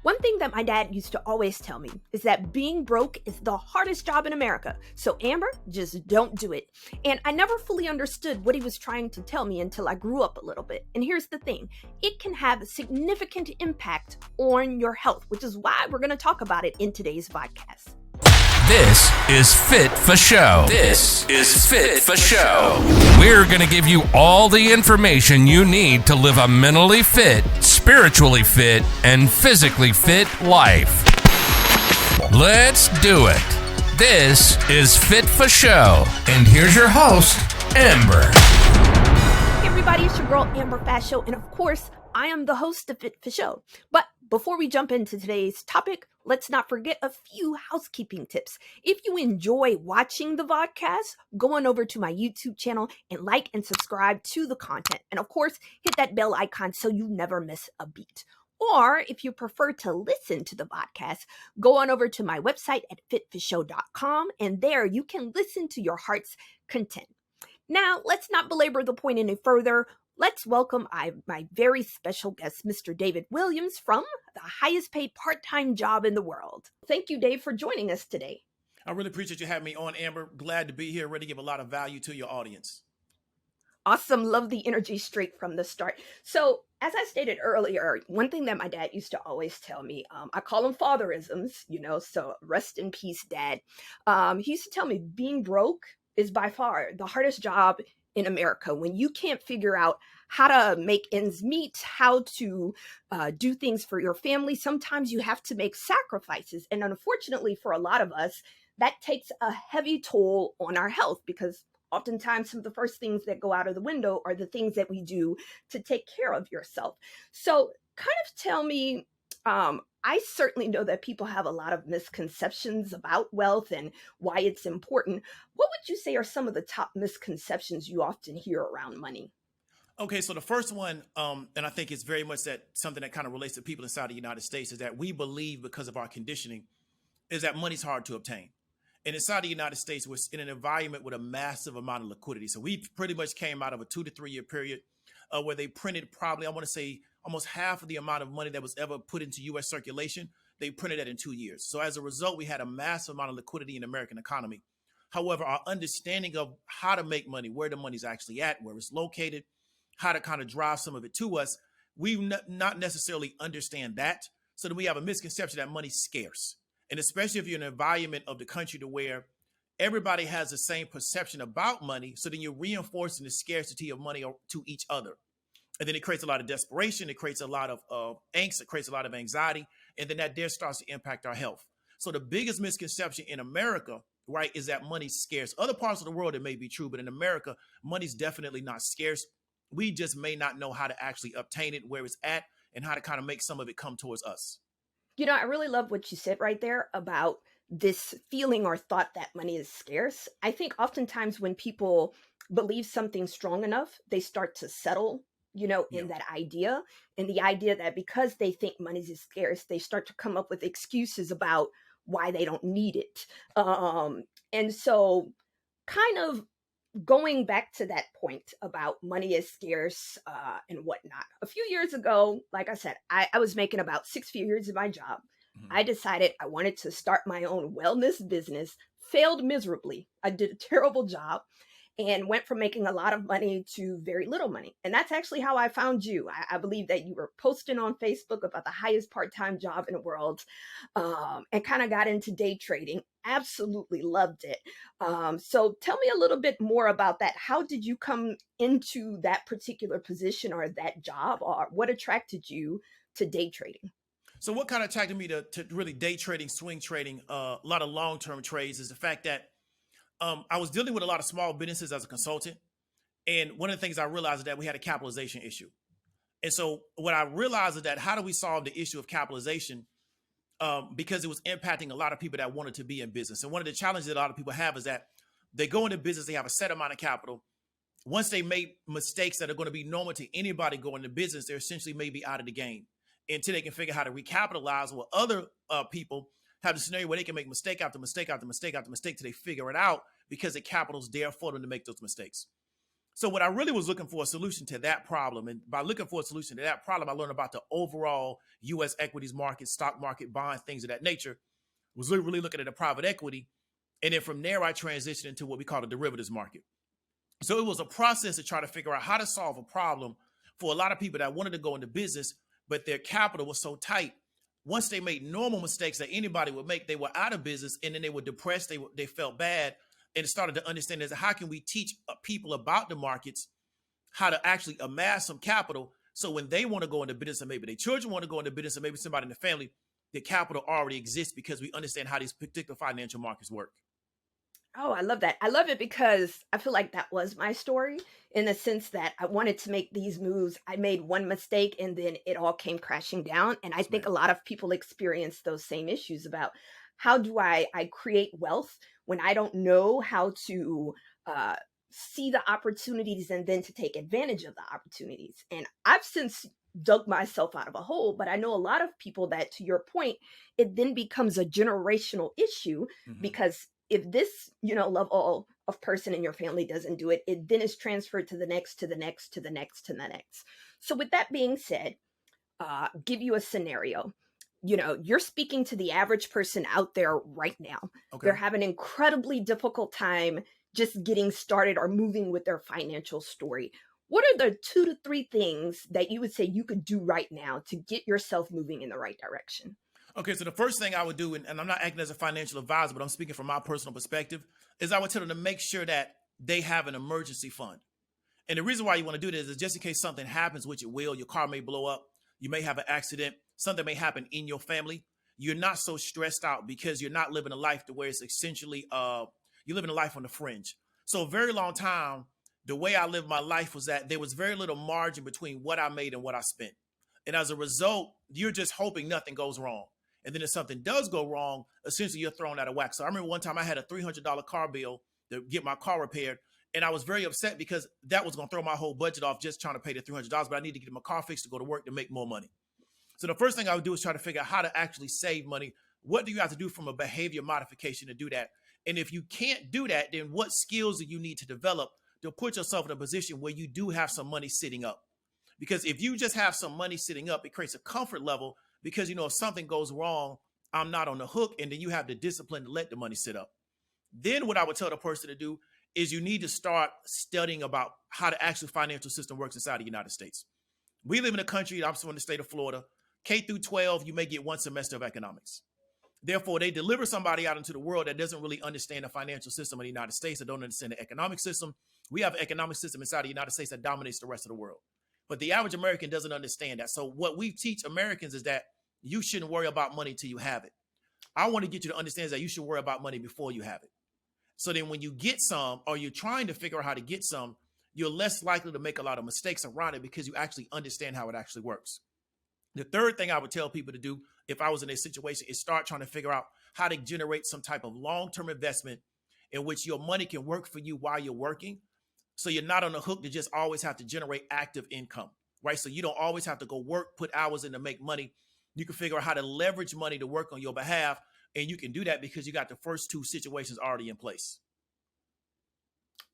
One thing that my dad used to always tell me is that being broke is the hardest job in America. So, Amber, just don't do it. And I never fully understood what he was trying to tell me until I grew up a little bit. And here's the thing, it can have a significant impact on your health, which is why we're going to talk about it in today's podcast. This is Fit Fashow. This is Fit Fashow. We're going to give you all the information you need to live a mentally fit, spiritually fit, and physically fit life. Let's do it. This is Fit Fashow. And here's your host, Amber. Hey everybody, it's your girl Amber Fashow, and of course, I am the host of Fit Fashow. But before we jump into today's topic, let's not forget a few housekeeping tips. If you enjoy watching the vodcast, go on over to my YouTube channel and like and subscribe to the content. And of course, hit that bell icon so you never miss a beat. Or if you prefer to listen to the podcast, go on over to my website at fitfashow.com, and there you can listen to your heart's content. Now, let's not belabor the point any further. Let's welcome my very special guest, Mr. David Williams, from the highest paid part-time job in the world. Thank you, Dave, for joining us today. I really appreciate you having me on, Amber. Glad to be here, ready to give a lot of value to your audience. Awesome. Love the energy straight from the start. So, as I stated earlier, one thing that my dad used to always tell me, I call them fatherisms, so rest in peace, Dad. He used to tell me being broke is by far the hardest job in America. When you can't figure out how to make ends meet, how to do things for your family, sometimes you have to make sacrifices. And unfortunately for a lot of us, that takes a heavy toll on our health, because oftentimes some of the first things that go out of the window are the things that we do to take care of yourself. So kind of tell me, I certainly know that people have a lot of misconceptions about wealth and why it's important. What would you say are some of the top misconceptions you often hear around money? Okay, so the first one, and I think it's very much that something that kind of relates to people inside the United States, is that we believe, because of our conditioning, is that money's hard to obtain. And inside the United States, we're in an environment with a massive amount of liquidity. So we pretty much came out of a 2 to 3 year period where they printed probably, I want to say, almost half of the amount of money that was ever put into U.S. circulation. They printed that in 2 years. So as a result, we had a massive amount of liquidity in the American economy. However, our understanding of how to make money, where the money's actually at, where it's located, how to kind of drive some of it to us, we not necessarily understand that. So then we have a misconception that money's scarce. And especially if you're in an environment of the country to where everybody has the same perception about money, so then you're reinforcing the scarcity of money to each other. And then it creates a lot of desperation. It creates a lot of angst. It creates a lot of anxiety. And then that there starts to impact our health. So the biggest misconception in America, right, is that money's scarce. Other parts of the world, it may be true, but in America, money's definitely not scarce. We just may not know how to actually obtain it, where it's at, and how to kind of make some of it come towards us. I really love what you said right there about this feeling or thought that money is scarce. I think oftentimes when people believe something strong enough, they start to settle in that idea, and the idea that because they think money is scarce, they start to come up with excuses about why they don't need it. And so kind of going back to that point about money is scarce and whatnot. A few years ago, like I said, I was making about 6 figures in my job. Mm-hmm. I decided I wanted to start my own wellness business, failed miserably. I did a terrible job and went from making a lot of money to very little money. And that's actually how I found you. I believe that you were posting on Facebook about the highest part-time job in the world, and kind of got into day trading. Absolutely loved it. So tell me a little bit more about that. How did you come into that particular position or that job, or what attracted you to day trading? So what kind of attracted me to really day trading, swing trading, a lot of long-term trades, is the fact that I was dealing with a lot of small businesses as a consultant. And one of the things I realized is that we had a capitalization issue. And so what I realized is that how do we solve the issue of capitalization? Because it was impacting a lot of people that wanted to be in business. And one of the challenges that a lot of people have is that they go into business, they have a set amount of capital. Once they make mistakes that are going to be normal to anybody going into business, they're essentially maybe out of the game until they can figure out how to recapitalize, while other people have a scenario where they can make mistake after mistake after mistake after mistake till they figure it out, because the capital's there for them to make those mistakes. So what I really was looking for a solution to that problem. And by looking for a solution to that problem, I learned about the overall US equities market, stock market, bonds, things of that nature. Was really looking at the private equity. And then from there, I transitioned into what we call the derivatives market. So it was a process to try to figure out how to solve a problem for a lot of people that wanted to go into business, but their capital was so tight. Once they made normal mistakes that anybody would make, they were out of business, and then they were depressed. They felt bad, and started to understand is how can we teach people about the markets, how to actually amass some capital, so when they want to go into business, or maybe their children want to go into business, or maybe somebody in the family, the capital already exists because we understand how these particular financial markets work. Oh, I love that. I love it because I feel like that was my story in the sense that I wanted to make these moves. I made one mistake and then it all came crashing down. And I Yes, think ma'am. a lot of people experience those same issues about how do I create wealth when I don't know how to uh, see the opportunities and then to take advantage of the opportunities. And I've since dug myself out of a hole, but I know a lot of people that, to your point, it then becomes a generational issue Mm-hmm. because if this, level of person in your family doesn't do it, it then is transferred to the next, to the next, to the next, to the next. So with that being said, give you a scenario. You're speaking to the average person out there right now. They're Okay. having an incredibly difficult time just getting started or moving with their financial story. What are the 2 to 3 things that you would say you could do right now to get yourself moving in the right direction? Okay, so the first thing I would do, and I'm not acting as a financial advisor, but I'm speaking from my personal perspective, is I would tell them to make sure that they have an emergency fund. And the reason why you want to do this is just in case something happens, which it will, your car may blow up, you may have an accident, something may happen in your family. You're not so stressed out because you're not living a life to where it's essentially you're living a life on the fringe. So a very long time, the way I lived my life was that there was very little margin between what I made and what I spent. And as a result, you're just hoping nothing goes wrong. And then if something does go wrong, essentially you're thrown out of whack. So I remember one time I had a $300 car bill to get my car repaired. And I was very upset because that was going to throw my whole budget off just trying to pay the $300, but I need to get my car fixed to go to work to make more money. So the first thing I would do is try to figure out how to actually save money. What do you have to do from a behavior modification to do that? And if you can't do that, then what skills do you need to develop to put yourself in a position where you do have some money sitting up? Because if you just have some money sitting up, it creates a comfort level because, if something goes wrong, I'm not on the hook. And then you have the discipline to let the money sit up. Then what I would tell the person to do is you need to start studying about how the actual financial system works inside the United States. We live in a country, I'm from the state of Florida, K through 12, you may get one semester of economics. Therefore, they deliver somebody out into the world that doesn't really understand the financial system of the United States, that don't understand the economic system. We have an economic system inside the United States that dominates the rest of the world. But the average American doesn't understand that. So what we teach Americans is that you shouldn't worry about money till you have it. I want to get you to understand that you should worry about money before you have it. So then when you get some, or you're trying to figure out how to get some, you're less likely to make a lot of mistakes around it because you actually understand how it actually works. The third thing I would tell people to do if I was in a situation is start trying to figure out how to generate some type of long-term investment in which your money can work for you while you're working. So you're not on the hook to just always have to generate active income, right? So you don't always have to go work, put hours in to make money. You can figure out how to leverage money to work on your behalf. And you can do that because you got the first two situations already in place.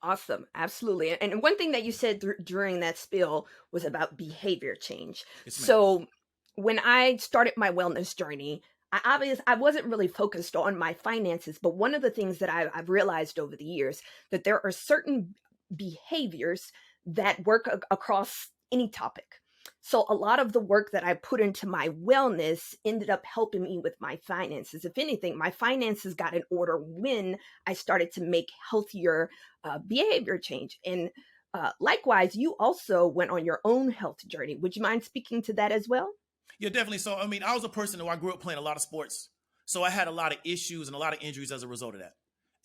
Awesome. Absolutely. And one thing that you said during that spiel was about behavior change. Yes, ma'am. So when I started my wellness journey, I wasn't really focused on my finances, but one of the things that I've realized over the years that there are certain behaviors that work across any topic. So a lot of the work that I put into my wellness ended up helping me with my finances. If anything, my finances got in order when I started to make healthier behavior change. And likewise, you also went on your own health journey. Would you mind speaking to that as well? Yeah, definitely. So, I mean, I was a person who I grew up playing a lot of sports. So I had a lot of issues and a lot of injuries as a result of that.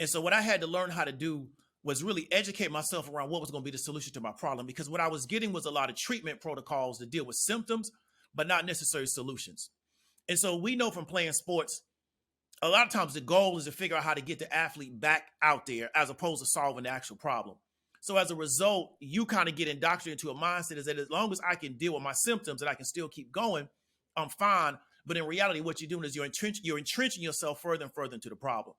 And so what I had to learn how to do was really educate myself around what was going to be the solution to my problem. Because what I was getting was a lot of treatment protocols to deal with symptoms, but not necessarily solutions. And so we know from playing sports, a lot of times the goal is to figure out how to get the athlete back out there as opposed to solving the actual problem. So as a result, you kind of get indoctrinated into a mindset is that as long as I can deal with my symptoms and I can still keep going, I'm fine. But in reality, what you're doing is you're entrenching yourself further and further into the problem.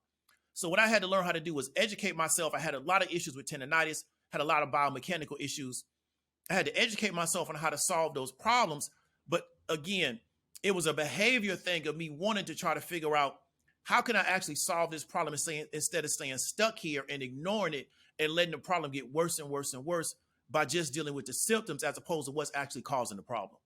So what I had to learn how to do was educate myself. I had a lot of issues with tendonitis. had a lot of biomechanical issues. I had to educate myself on how to solve those problems. But again, it was a behavior thing of me wanting to try to figure out how can I actually solve this problem instead of staying stuck here and ignoring it and letting the problem get worse and worse and worse by just dealing with the symptoms as opposed to what's actually causing the problem.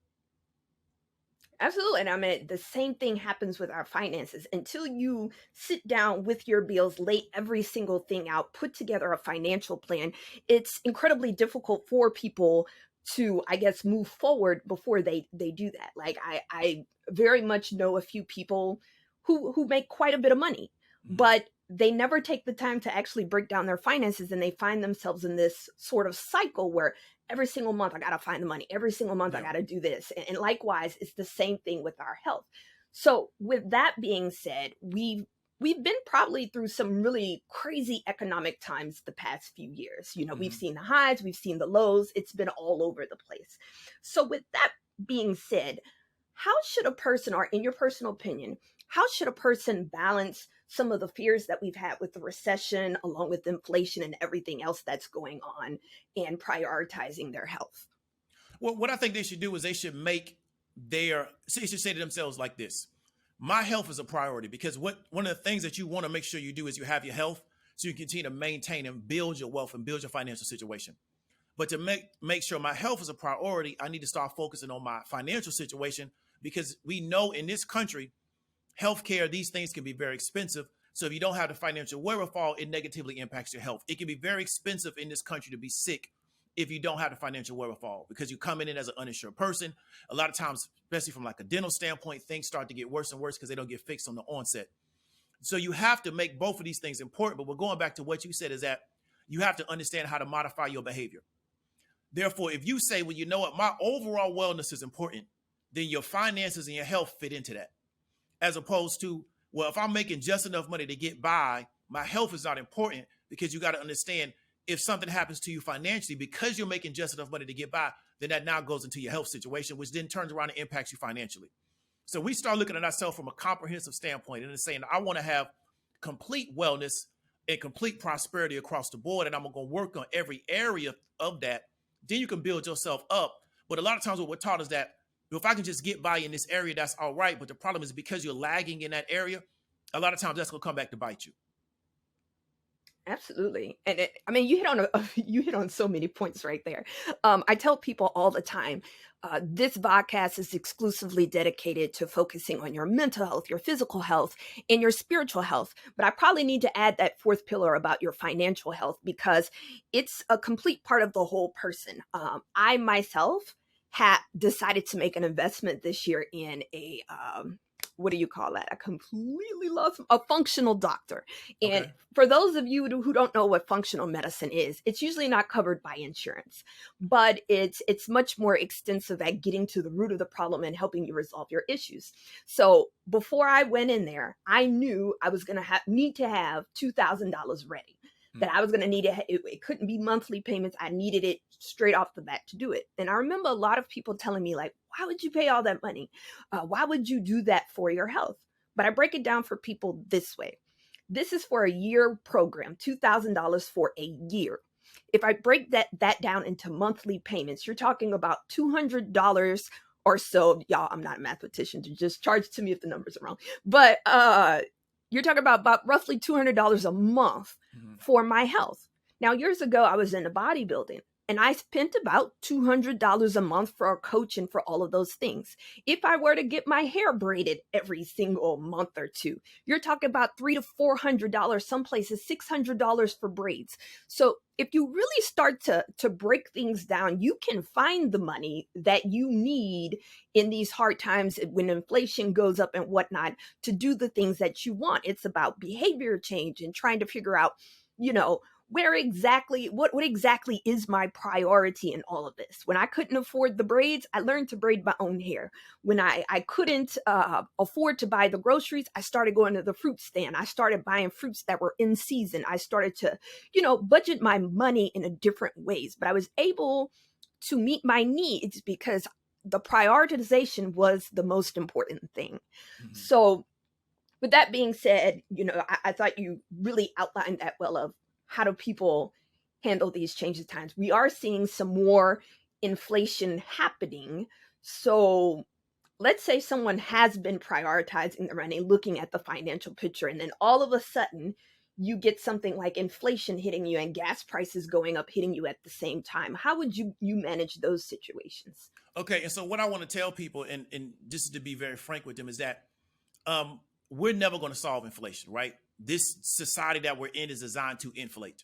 Absolutely. And I mean, the same thing happens with our finances. Until you sit down with your bills, lay every single thing out, put together a financial plan, it's incredibly difficult for people to, I guess, move forward before they do that. Like I very much know a few people who make quite a bit of money, Mm-hmm. but they never take the time to actually break down their finances, and they find themselves in this sort of cycle where every single month I got to find the money. Every single month I Yeah. got to do this. And likewise, it's the same thing with our health. So with that being said, we've been probably through some really crazy economic times the past few years. You know, we've Mm-hmm. seen the highs, we've seen the lows. It's been all over the place. So with that being said, how should a person, or in your personal opinion, how should a person balance some of the fears that we've had with the recession, along with inflation and everything else that's going on, and prioritizing their health? Well, what I think they should do is they should they should say to themselves like this: my health is a priority, because one of the things that you want to make sure you do is you have your health so you continue to maintain and build your wealth and build your financial situation. But to make sure my health is a priority, I need to start focusing on my financial situation, because we know in this country, healthcare, these things can be very expensive. So if you don't have the financial wherewithal, it negatively impacts your health. It can be very expensive in this country to be sick if you don't have the financial wherewithal, because you're coming in as an uninsured person. A lot of times, especially from like a dental standpoint, things start to get worse and worse because they don't get fixed on the onset. So you have to make both of these things important. But we're going back to what you said, is that you have to understand how to modify your behavior. Therefore, if you say, well, you know what, my overall wellness is important, then your finances and your health fit into that. As opposed to, well, if I'm making just enough money to get by, my health is not important, because you got to understand, if something happens to you financially because you're making just enough money to get by, then that now goes into your health situation, which then turns around and impacts you financially. So we start looking at ourselves from a comprehensive standpoint and saying, I want to have complete wellness and complete prosperity across the board, and I'm going to work on every area of that. Then you can build yourself up. But a lot of times what we're taught is that, if I can just get by in this area, that's all right. But the problem is, because you're lagging in that area, a lot of times that's going to come back to bite you. Absolutely. And I mean, you hit on you hit on so many points right there. I tell people all the time, this podcast is exclusively dedicated to focusing on your mental health, your physical health, and your spiritual health. But I probably need to add that fourth pillar about your financial health, because it's a complete part of the whole person. I myself had decided to make an investment this year in a what do you call that? I completely lost a functional doctor. And Okay. for those of you who don't know what functional medicine is, it's usually not covered by insurance, but it's much more extensive at getting to the root of the problem and helping you resolve your issues. So before I went in there, I knew I was going to need to have $2,000 ready. That I was going to need it couldn't be monthly payments. I needed it straight off the bat to do it. And I remember a lot of people telling me, like, why would you pay all that money? Why would you do that for your health? But I break it down for people this way. This is for a year program, $2,000 for a year. If I break that down into monthly payments, you're talking about $200 or so. Y'all, I'm not a mathematician, to just charge to me if the numbers are wrong. But you're talking about roughly $200 a month for my health. Now, years ago, I was into bodybuilding, and I spent about $200 a month for a coach and for all of those things. If I were to get my hair braided every single month or two, you're talking about $300 to $400, some places $600 for braids. So if you really start to break things down, you can find the money that you need in these hard times when inflation goes up and whatnot to do the things that you want. It's about behavior change and trying to figure out, what exactly is my priority in all of this. When I couldn't afford the braids, I learned to braid my own hair. When I couldn't afford to buy the groceries, I started going to the fruit stand. I started buying fruits that were in season. I started to, budget my money in a different ways. But I was able to meet my needs because the prioritization was the most important thing. Mm-hmm. So with that being said, I thought you really outlined that well of how do people handle these changes times. We are seeing some more inflation happening. So let's say someone has been prioritizing their money, looking at the financial picture, and then all of a sudden you get something like inflation hitting you and gas prices going up hitting you at the same time. How would you manage those situations? Okay, and so what I want to tell people, and just to be very frank with them, is that um, we're never going to solve inflation, right? This society that we're in is designed to inflate.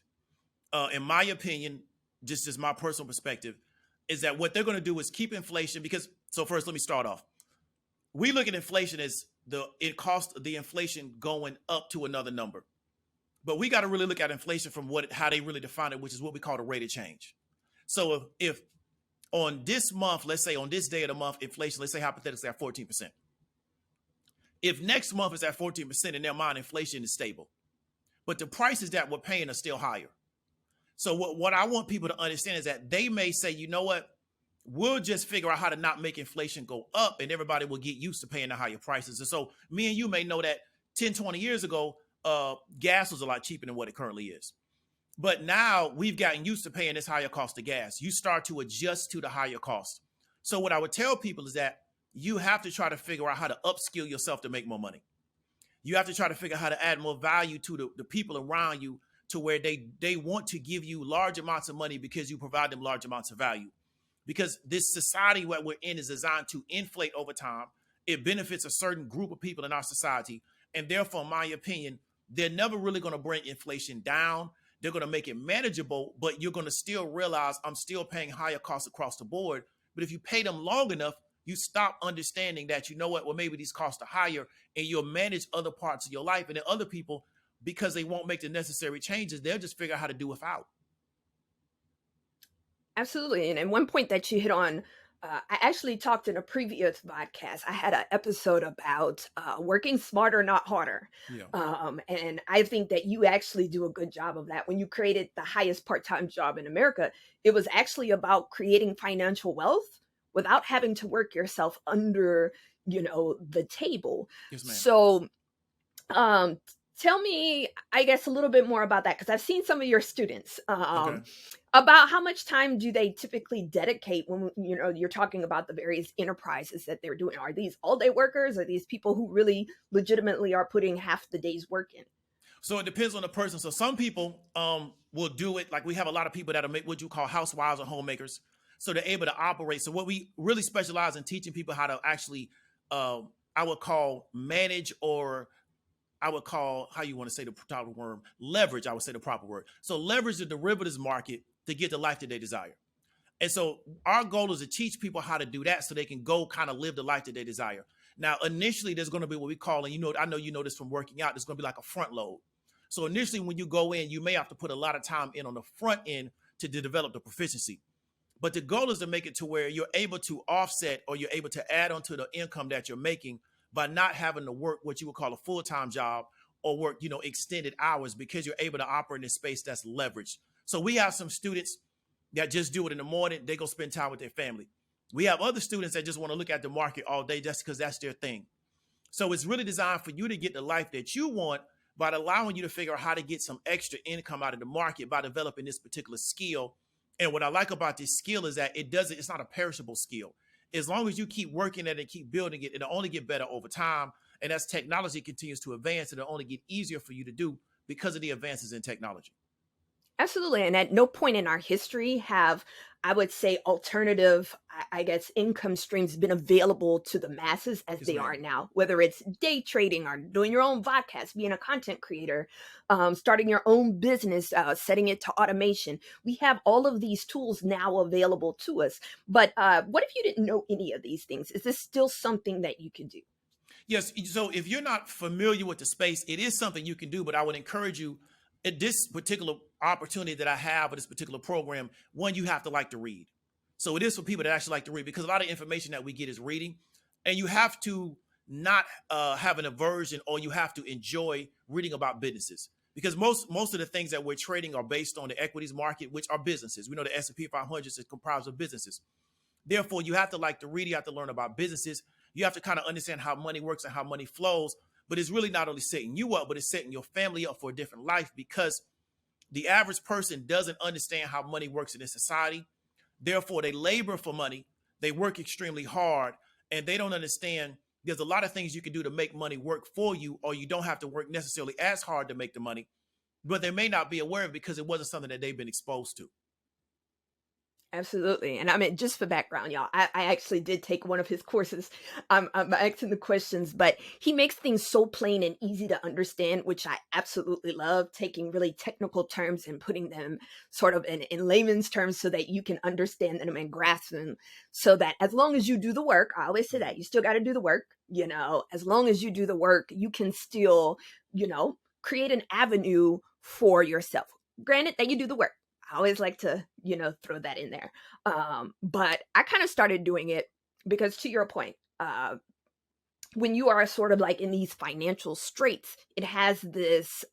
In my opinion, just as my personal perspective, is that what they're going to do is keep inflation because. So first, let me start off. We look at inflation as it cost the inflation going up to another number, but we got to really look at inflation from how they really define it, which is what we call the rate of change. So if on this month, let's say on this day of the month, inflation, let's say hypothetically at 14%. If next month is at 14%, in their mind, inflation is stable, but the prices that we're paying are still higher. So what I want people to understand is that they may say, you know what, we'll just figure out how to not make inflation go up and everybody will get used to paying the higher prices. And so me and you may know that 10, 20 years ago, gas was a lot cheaper than what it currently is. But now we've gotten used to paying this higher cost of gas. You start to adjust to the higher cost. So what I would tell people is that you have to try to figure out how to upskill yourself to make more money. You have to try to figure out how to add more value to the people around you to where they want to give you large amounts of money because you provide them large amounts of value. Because this society what we're in is designed to inflate over time. It benefits a certain group of people in our society. And therefore, in my opinion, they're never really going to bring inflation down. They're going to make it manageable, but you're going to still realize I'm still paying higher costs across the board. But if you pay them long enough, you stop understanding that, you know what, well, maybe these costs are higher and you'll manage other parts of your life. And then other people, because they won't make the necessary changes, they'll just figure out how to do without. Absolutely. And one point that you hit on, I actually talked in a previous podcast. I had an episode about working smarter, not harder. Yeah. And I think that you actually do a good job of that. When you created the highest part time job in America, it was actually about creating financial wealth without having to work yourself under, the table. Yes, ma'am. So, um, tell me, I guess, a little bit more about that because I've seen some of your students. Okay. About how much time do they typically dedicate when you're talking about the various enterprises that they're doing? Are these all-day workers? Are these people who really legitimately are putting half the day's work in? So it depends on the person. So some people will do it. Like we have a lot of people that are what you call housewives or homemakers. So they're able to operate. So what we really specialize in teaching people how to actually, I would call manage, or I would call, how you want to say the proper word, leverage, I would say the proper word. So leverage the derivatives market to get the life that they desire. And so our goal is to teach people how to do that so they can go kind of live the life that they desire. Now, initially, there's going to be what we call, and I know you know this from working out, there's going to be like a front load. So initially, when you go in, you may have to put a lot of time in on the front end to develop the proficiency. But the goal is to make it to where you're able to offset or you're able to add onto the income that you're making by not having to work what you would call a full-time job or work, extended hours, because you're able to operate in a space that's leveraged. So we have some students that just do it in the morning. They go spend time with their family. We have other students that just want to look at the market all day just because that's their thing. So it's really designed for you to get the life that you want by allowing you to figure out how to get some extra income out of the market by developing this particular skill. And what I like about this skill is that it's not a perishable skill. As long as you keep working at it and keep building it, it'll only get better over time. And as technology continues to advance, it'll only get easier for you to do because of the advances in technology. Absolutely. And at no point in our history have, I would say, alternative, I guess, income streams been available to the masses as Yes, they ma'am. are now, whether it's day trading or doing your own podcast, being a content creator, starting your own business, setting it to automation. We have all of these tools now available to us. But what if you didn't know any of these things? Is this still something that you can do? Yes. So if you're not familiar with the space, it is something you can do, but I would encourage you at this particular opportunity that I have with this particular program, one, you have to like to read. So it is for people that actually like to read, because a lot of information that we get is reading, and you have to not have an aversion, or you have to enjoy reading about businesses, because most of the things that we're trading are based on the equities market, which are businesses. We know the S&P 500 is comprised of businesses. Therefore, you have to like to read. You have to learn about businesses. You have to kind of understand how money works and how money flows. But it's really not only setting you up, but it's setting your family up for a different life, because The average person doesn't understand how money works in this society. Therefore, they labor for money. They work extremely hard, and they don't understand there's a lot of things you can do to make money work for you, or you don't have to work necessarily as hard to make the money, but they may not be aware of it because it wasn't something that they've been exposed to. Absolutely. And I mean, just for background, y'all, I actually did take one of his courses. I'm asking the questions, but he makes things so plain and easy to understand, which I absolutely love, taking really technical terms and putting them sort of in layman's terms so that you can understand them and grasp them. So that as long as you do the work, I always say that you still got to do the work, as long as you do the work, you can still, create an avenue for yourself. Granted that you do the work. I always like to, throw that in there. But I kind of started doing it because, to your point, when you are sort of like in these financial straits, it has this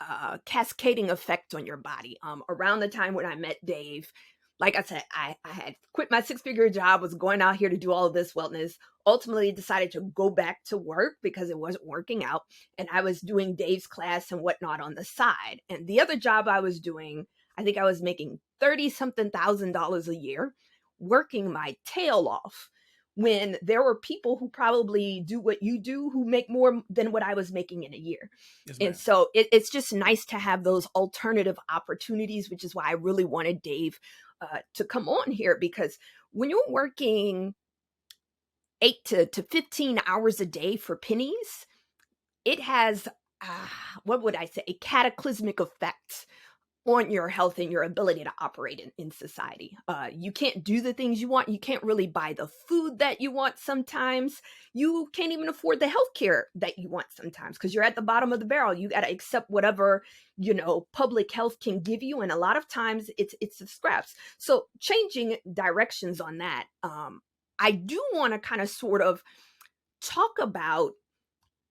cascading effect on your body. Around the time when I met Dave, like I said, I had quit my 6-figure job, was going out here to do all of this wellness, ultimately decided to go back to work because it wasn't working out. And I was doing Dave's class and whatnot on the side. And the other job I was doing, I think I was making 30 something $1,000 a year, working my tail off when there were people who probably do what you do who make more than what I was making in a year. Yes, And ma'am. so it's just nice to have those alternative opportunities, which is why I really wanted Dave to come on here, because when you're working 8 to 15 hours a day for pennies, it has, what would I say, a cataclysmic effect on your health and your ability to operate in society. You can't do the things you want. You can't really buy the food that you want sometimes. You can't even afford the healthcare that you want sometimes because you're at the bottom of the barrel. You got to accept whatever, public health can give you. And a lot of times it's the scraps. So changing directions on that, I do want to kind of sort of talk about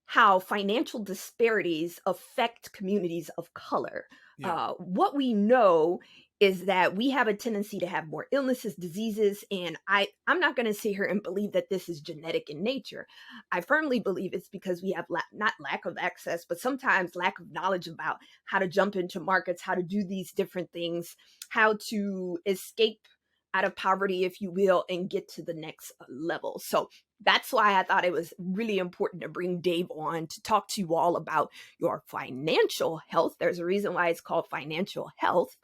how financial disparities affect communities of color. Yeah. What we know is that we have a tendency to have more illnesses, diseases, and I'm not going to sit here and believe that this is genetic in nature. I firmly believe it's because we have not lack of access, but sometimes lack of knowledge about how to jump into markets, how to do these different things, how to escape out of poverty, if you will, and get to the next level. So that's why I thought it was really important to bring Dave on to talk to you all about your financial health. There's a reason why it's called financial health,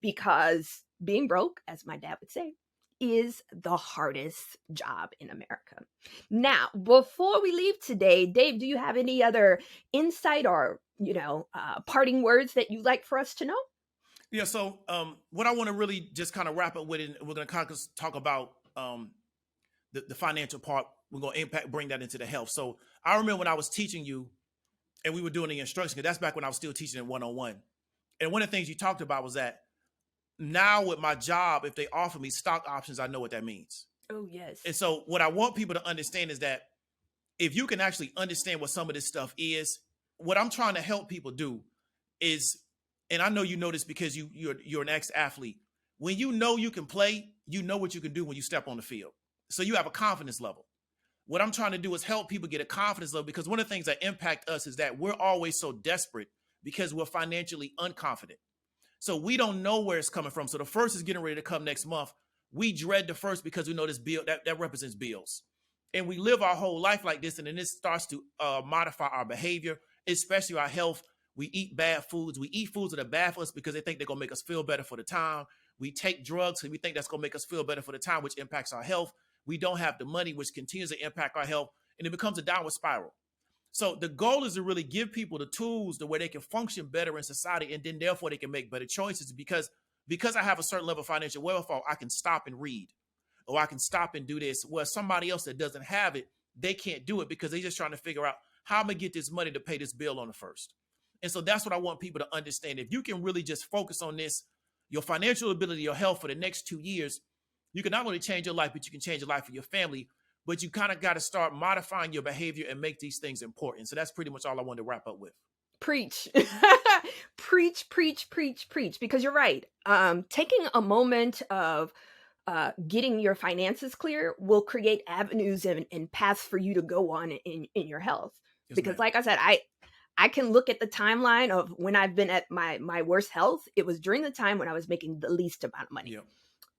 because being broke, as my dad would say, is the hardest job in America. Now, before we leave today, Dave, do you have any other insight or, parting words that you'd like for us to know? Yeah. So, what I want to really just kind of wrap up with, and we're going to kind of talk about the financial part. We're going to bring that into the health. So, I remember when I was teaching you, and we were doing the instruction, because that's back when I was still teaching in 101. And one of the things you talked about was that now with my job, if they offer me stock options, I know what that means. Oh, yes. And so, what I want people to understand is that if you can actually understand what some of this stuff is, what I'm trying to help people do is, and I know you know this because you're an ex-athlete. When you know you can play, you know what you can do when you step on the field. So you have a confidence level. What I'm trying to do is help people get a confidence level, because one of the things that impact us is that we're always so desperate because we're financially unconfident. So we don't know where it's coming from. So the first is getting ready to come next month. We dread the first because we know this bill that represents bills. And we live our whole life like this. And then this starts to modify our behavior, especially our health. We eat bad foods. We eat foods that are bad for us because they think they're going to make us feel better for the time. We take drugs and we think that's going to make us feel better for the time, which impacts our health. We don't have the money, which continues to impact our health. And it becomes a downward spiral. So the goal is to really give people the tools the way they can function better in society, and then therefore they can make better choices. Because I have a certain level of financial wherewithal, I can stop and read, or I can stop and do this. Where somebody else that doesn't have it, they can't do it because they're just trying to figure out how I'm going to get this money to pay this bill on the first. And so that's what I want people to understand. If you can really just focus on this, your financial ability, your health for the next 2 years, you can not only change your life, but you can change your life for your family. But you kind of got to start modifying your behavior and make these things important. So that's pretty much all I wanted to wrap up with. Preach. Preach, preach, preach, preach. Because you're right. Taking a moment of getting your finances clear will create avenues and paths for you to go on in your health. Yes, Because ma'am. like I said, I can look at the timeline of when I've been at my worst health. It was during the time when I was making the least amount of money. Yep.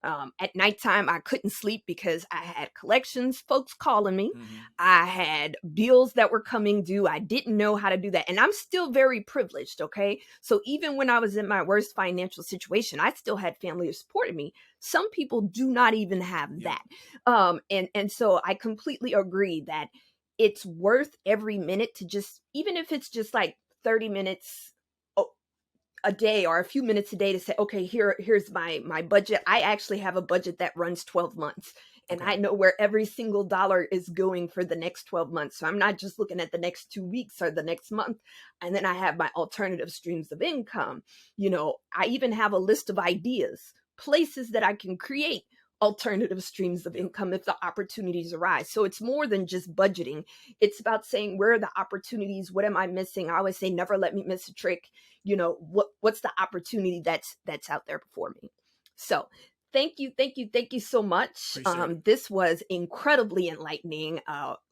At nighttime, I couldn't sleep because I had collections folks calling me. Mm-hmm. I had bills that were coming due. I didn't know how to do that. And I'm still very privileged, okay? So even when I was in my worst financial situation, I still had family who supported me. Some people do not even have that. And so I completely agree that it's worth every minute to just, even if it's just like 30 minutes a day or a few minutes a day, to say, okay, here's my budget. I actually have a budget that runs 12 months and I know where every single dollar is going for the next 12 months. So I'm not just looking at the next 2 weeks or the next month. And then I have my alternative streams of income. I even have a list of ideas, places that I can create alternative streams of income if the opportunities arise. So it's more than just budgeting. It's about saying, where are the opportunities? What am I missing? I always say, never let me miss a trick. What's the opportunity that's out there before me? So thank you so much. This was incredibly enlightening.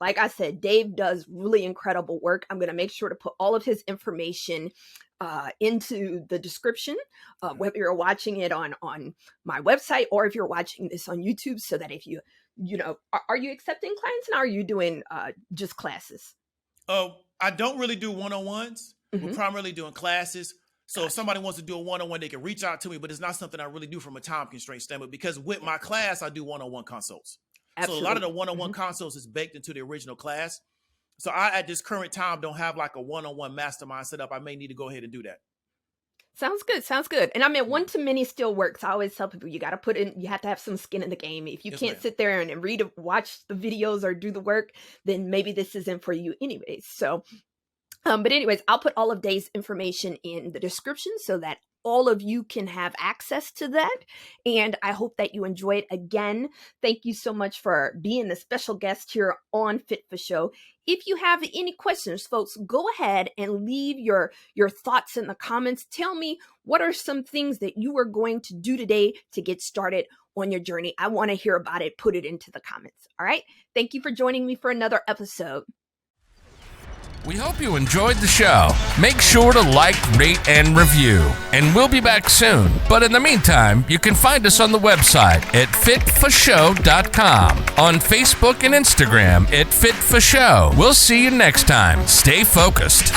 Like I said, Dave does really incredible work. I'm going to make sure to put all of his information into the description, whether you're watching it on my website or if you're watching this on YouTube, so that if are you accepting clients now, or are you doing just classes? I don't really do one-on-ones. We're primarily doing classes. So if somebody wants to do a one-on-one, they can reach out to me, but it's not something I really do from a time constraint standpoint, because with my class, I do one-on-one consults. Absolutely. So a lot of the one-on-one consults is baked into the original class. So I, at this current time, don't have like a one-on-one mastermind set up. I may need to go ahead and do that. Sounds good. And I mean, one-to-many still works. I always tell people, you got to you have to have some skin in the game. If you can't sit there and watch the videos or do the work, then maybe this isn't for you anyways. So, but anyways, I'll put all of Dave's information in the description so that all of you can have access to that. And I hope that you enjoyed. Again, thank you so much for being the special guest here on Fit Fashow. If you have any questions, folks, go ahead and leave your thoughts in the comments. Tell me, what are some things that you are going to do today to get started on your journey? I want to hear about it. Put it into the comments. All right. Thank you for joining me for another episode. We hope you enjoyed the show. Make sure to like, rate, and review. And we'll be back soon. But in the meantime, you can find us on the website at fitfashow.com, on Facebook and Instagram at fitfashow. We'll see you next time. Stay focused.